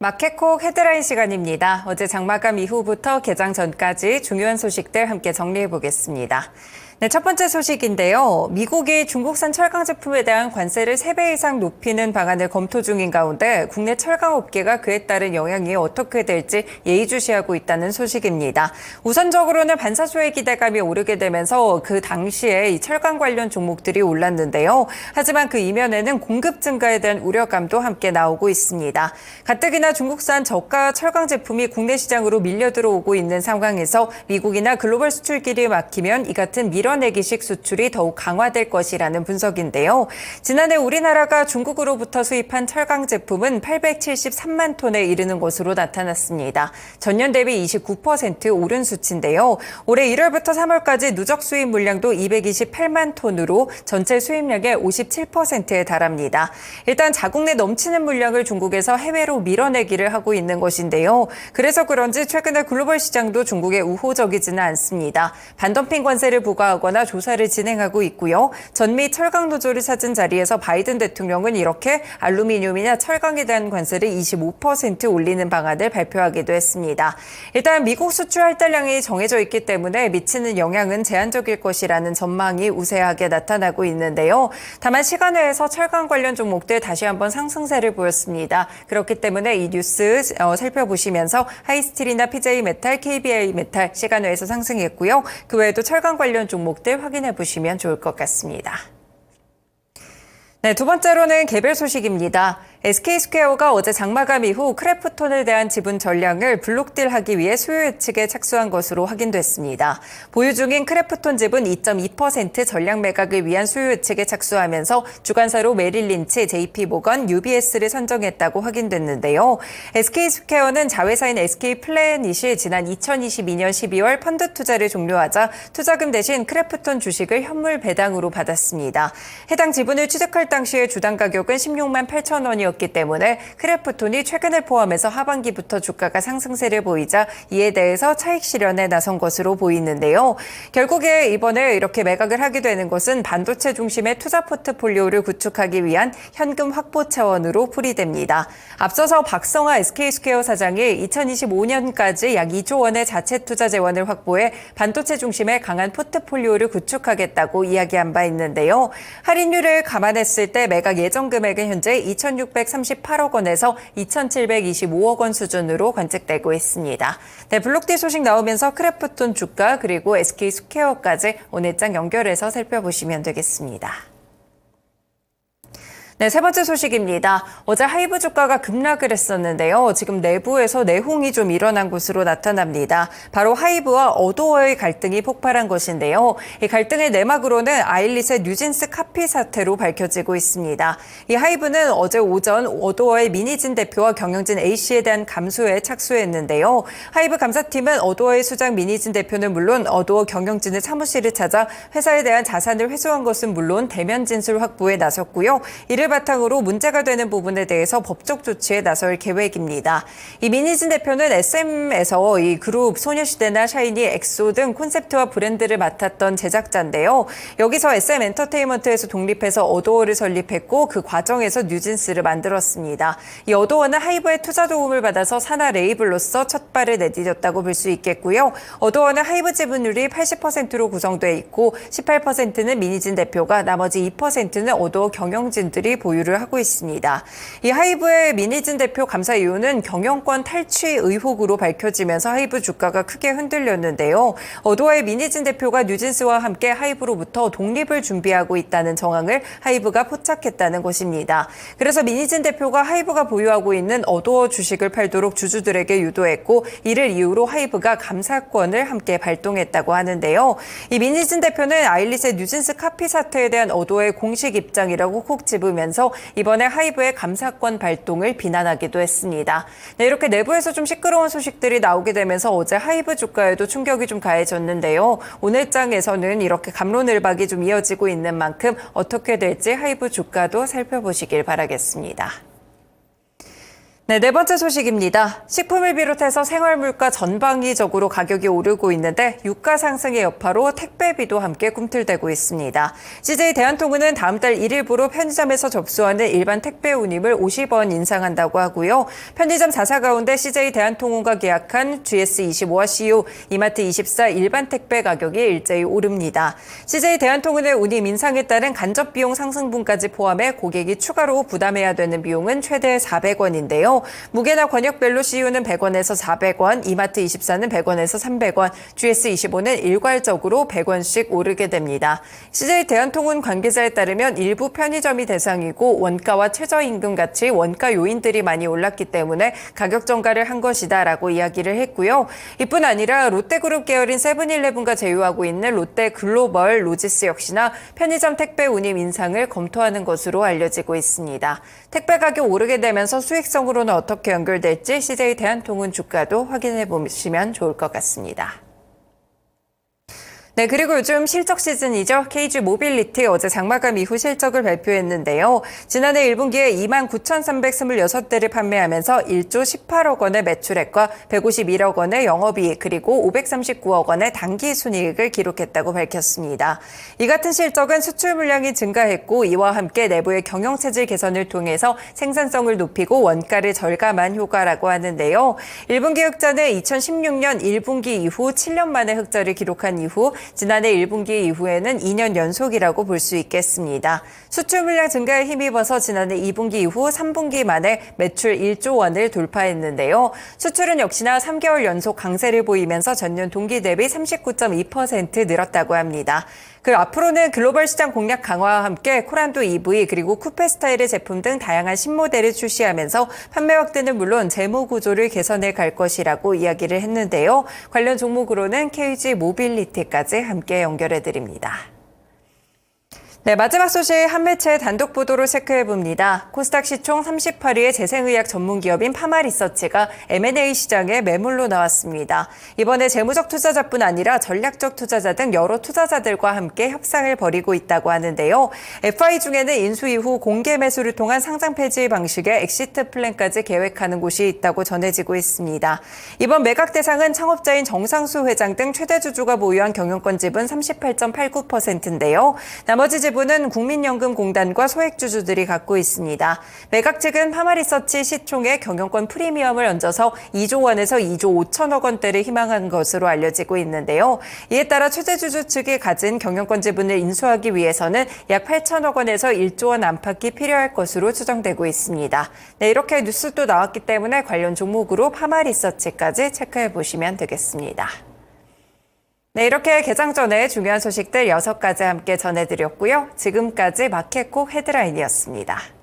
마켓콕 헤드라인 시간입니다. 어제 장마감 이후부터 개장 전까지 중요한 소식들 함께 정리해 보겠습니다. 네, 첫 번째 소식인데요. 미국이 중국산 철강 제품에 대한 관세를 3배 이상 높이는 방안을 검토 중인 가운데 국내 철강 업계가 그에 따른 영향이 어떻게 될지 예의주시하고 있다는 소식입니다. 우선적으로는 반사수의 기대감이 오르게 되면서 그 당시에 이 철강 관련 종목들이 올랐는데요. 하지만 그 이면에는 공급 증가에 대한 우려감도 함께 나오고 있습니다. 가뜩이나 중국산 저가 철강 제품이 국내 시장으로 밀려 들어오고 있는 상황에서 미국이나 글로벌 수출길이 막히면 이 같은 밀어내기식 수출이 더욱 강화될 것이라는 분석인데요. 지난해 우리나라가 중국으로부터 수입한 철강 제품은 873만 톤에 이르는 것으로 나타났습니다. 전년 대비 29% 오른 수치인데요. 올해 1월부터 3월까지 누적 수입 물량도 228만 톤으로 전체 수입량의 57%에 달합니다. 일단 자국 내 넘치는 물량을 중국에서 해외로 밀어내기를 하고 있는 것인데요. 그래서 그런지 최근에 글로벌 시장도 중국에 우호적이지는 않습니다. 반덤핑 관세를 부과하거나 조사를 진행하고 있고요. 전미 철강 노조를 찾은 자리에서 바이든 대통령은 이렇게 알루미늄이나 철강에 대한 관세를 25% 올리는 방안을 발표하기도 했습니다. 일단 미국 수출 할당량이 정해져 있기 때문에 미치는 영향은 제한적일 것이라는 전망이 우세하게 나타나고 있는데요. 다만 시간외에서 철강 관련 종목들 다시 한번 상승세를 보였습니다. 그렇기 때문에 이 뉴스 살펴보시면서 하이스틸이나 PJ메탈, KBI메탈 시간외에서 상승했고요. 그 외에도 철강 관련 종목들 확인해 보시면 좋을 것 같습니다. 네, 두 번째로는 개별 소식입니다. SK스퀘어가 어제 장마감 이후 크래프톤에 대한 지분 전량을 블록딜하기 위해 수요 예측에 착수한 것으로 확인됐습니다. 보유 중인 크래프톤 지분 2.2% 전량 매각을 위한 수요 예측에 착수하면서 주관사로 메릴린치, JP모건, UBS를 선정했다고 확인됐는데요. SK스퀘어는 자회사인 SK플래닛이 지난 2022년 12월 펀드 투자를 종료하자 투자금 대신 크래프톤 주식을 현물 배당으로 받았습니다. 해당 지분을 취득할 당시의 주당 가격은 16만 8천 원이었기 때문에 크래프톤이 최근을 포함해서 하반기부터 주가가 상승세를 보이자 이에 대해서 차익 실현에 나선 것으로 보이는데요. 결국에 이번에 이렇게 매각을 하게 되는 것은 반도체 중심의 투자 포트폴리오를 구축하기 위한 현금 확보 차원으로 풀이됩니다. 앞서서 박성화 SK스퀘어 사장이 2025년까지 약 2조 원의 자체 투자 재원을 확보해 반도체 중심의 강한 포트폴리오를 구축하겠다고 이야기한 바 있는데요. 할인율을 감안했을 때 매각 예정 금액은 현재 2,638억 원에서 2,725억 원 수준으로 관측되고 있습니다. 네, 블록딜 소식 나오면서 크래프톤 주가 그리고 SK스퀘어까지 오늘장 연결해서 살펴보시면 되겠습니다. 네, 세 번째 소식입니다. 어제 하이브 주가가 급락을 했었는데요. 지금 내부에서 내홍이 좀 일어난 것으로 나타납니다. 바로 하이브와 어도어의 갈등이 폭발한 것인데요. 이 갈등의 내막으로는 아일릿의 뉴진스 카피 사태로 밝혀지고 있습니다. 이 하이브는 어제 오전 어도어의 민희진 대표와 경영진 A씨에 대한 감수에 착수했는데요. 하이브 감사팀은 어도어의 수장 민희진 대표는 물론 어도어 경영진의 사무실을 찾아 회사에 대한 자산을 회수한 것은 물론 대면 진술 확보에 나섰고요. 이를 바탕으로 문제가 되는 부분에 대해서 법적 조치에 나설 계획입니다. 이 민희진 대표는 SM에서 이 그룹 소녀시대나 샤이니, 엑소 등 콘셉트와 브랜드를 맡았던 제작자인데요. 여기서 SM 엔터테인먼트에서 독립해서 어도어를 설립했고 그 과정에서 뉴진스를 만들었습니다. 이 어도어는 하이브의 투자 도움을 받아서 산하 레이블로서 첫 발을 내디뎠다고 볼 수 있겠고요. 어도어는 하이브 지분율이 80%로 구성돼 있고 18%는 민희진 대표가 나머지 2%는 어도어 경영진들이 보유를 하고 있습니다. 이 하이브의 민희진 대표 감사 이유는 경영권 탈취 의혹으로 밝혀지면서 하이브 주가가 크게 흔들렸는데요. 어도어의 민희진 대표가 뉴진스와 함께 하이브로부터 독립을 준비하고 있다는 정황을 하이브가 포착했다는 것입니다. 그래서 민희진 대표가 하이브가 보유하고 있는 어도어 주식을 팔도록 주주들에게 유도했고 이를 이유로 하이브가 감사권을 함께 발동했다고 하는데요. 이 민희진 대표는 아일릿의 뉴진스 카피 사태에 대한 어도어의 공식 입장이라고 콕 집으면서 이번에 하이브의 감사권 발동을 비난하기도 했습니다. 네, 이렇게 내부에서 좀 시끄러운 소식들이 나오게 되면서 어제 하이브 주가에도 충격이 좀 가해졌는데요. 오늘장에서는 이렇게 갑론을박이 좀 이어지고 있는 만큼 어떻게 될지 하이브 주가도 살펴보시길 바라겠습니다. 네 번째 소식입니다. 식품을 비롯해서 생활물가 전방위적으로 가격이 오르고 있는데 유가 상승의 여파로 택배비도 함께 꿈틀대고 있습니다. CJ 대한통운은 다음 달 1일부로 편의점에서 접수하는 일반 택배 운임을 50원 인상한다고 하고요. 편의점 4사 가운데 CJ 대한통운과 계약한 GS25와 CU, 이마트24 일반 택배 가격이 일제히 오릅니다. CJ 대한통운의 운임 인상에 따른 간접 비용 상승분까지 포함해 고객이 추가로 부담해야 되는 비용은 최대 400원인데요. 무게나 권역별로 CU는 100원에서 400원, 이마트24는 100원에서 300원, GS25는 일괄적으로 100원씩 오르게 됩니다. CJ 대한통운 관계자에 따르면 일부 편의점이 대상이고 원가와 최저임금 같이 원가 요인들이 많이 올랐기 때문에 가격 전가를 한 것이다라고 이야기를 했고요. 이뿐 아니라 롯데그룹 계열인 세븐일레븐과 제휴하고 있는 롯데글로벌 로지스 역시나 편의점 택배 운임 인상을 검토하는 것으로 알려지고 있습니다. 택배 가격 오르게 되면서 수익성으로는 어떻게 연결될지 CJ 대한통운 주가도 확인해 보시면 좋을 것 같습니다. 네, 그리고 요즘 실적 시즌이죠. KG 모빌리티 어제 장마감 이후 실적을 발표했는데요. 지난해 1분기에 29,326대를 판매하면서 1조 18억 원의 매출액과 151억 원의 영업이익 그리고 539억 원의 당기순이익을 기록했다고 밝혔습니다. 이 같은 실적은 수출 물량이 증가했고 이와 함께 내부의 경영체질 개선을 통해서 생산성을 높이고 원가를 절감한 효과라고 하는데요. 1분기 흑자는 2016년 1분기 이후 7년 만에 흑자를 기록한 이후 지난해 1분기 이후에는 2년 연속이라고 볼 수 있겠습니다. 수출 물량 증가에 힘입어서 지난해 2분기 이후 3분기 만에 매출 1조 원을 돌파했는데요. 수출은 역시나 3개월 연속 강세를 보이면서 전년 동기 대비 39.2% 늘었다고 합니다. 앞으로는 글로벌 시장 공략 강화와 함께 코란도 EV 그리고 쿠페 스타일의 제품 등 다양한 신모델을 출시하면서 판매 확대는 물론 재무 구조를 개선해 갈 것이라고 이야기를 했는데요. 관련 종목으로는 KG 모빌리티까지 함께 연결해 드립니다. 네, 마지막 소식 한 매체 단독 보도로 체크해봅니다. 코스닥 시총 38위의 재생의학 전문기업인 파마리서치가 M&A 시장에 매물로 나왔습니다. 이번에 재무적 투자자뿐 아니라 전략적 투자자 등 여러 투자자들과 함께 협상을 벌이고 있다고 하는데요. FI 중에는 인수 이후 공개 매수를 통한 상장 폐지 방식의 엑시트 플랜까지 계획하는 곳이 있다고 전해지고 있습니다. 이번 매각 대상은 창업자인 정상수 회장 등 최대 주주가 보유한 경영권 지분 38.89%인데요. 나머지 지분은 국민연금공단과 소액주주들이 갖고 있습니다. 매각 측은 파마리서치 시총에 경영권 프리미엄을 얹어서 2조 원에서 2조 5천억 원대를 희망한 것으로 알려지고 있는데요. 이에 따라 최대주주 측이 가진 경영권 지분을 인수하기 위해서는 약 8천억 원에서 1조 원 안팎이 필요할 것으로 추정되고 있습니다. 네, 이렇게 뉴스도 나왔기 때문에 관련 종목으로 파마리서치까지 체크해 보시면 되겠습니다. 네, 이렇게 개장 전에 중요한 소식들 6가지 함께 전해드렸고요. 지금까지 마켓콕 헤드라인이었습니다.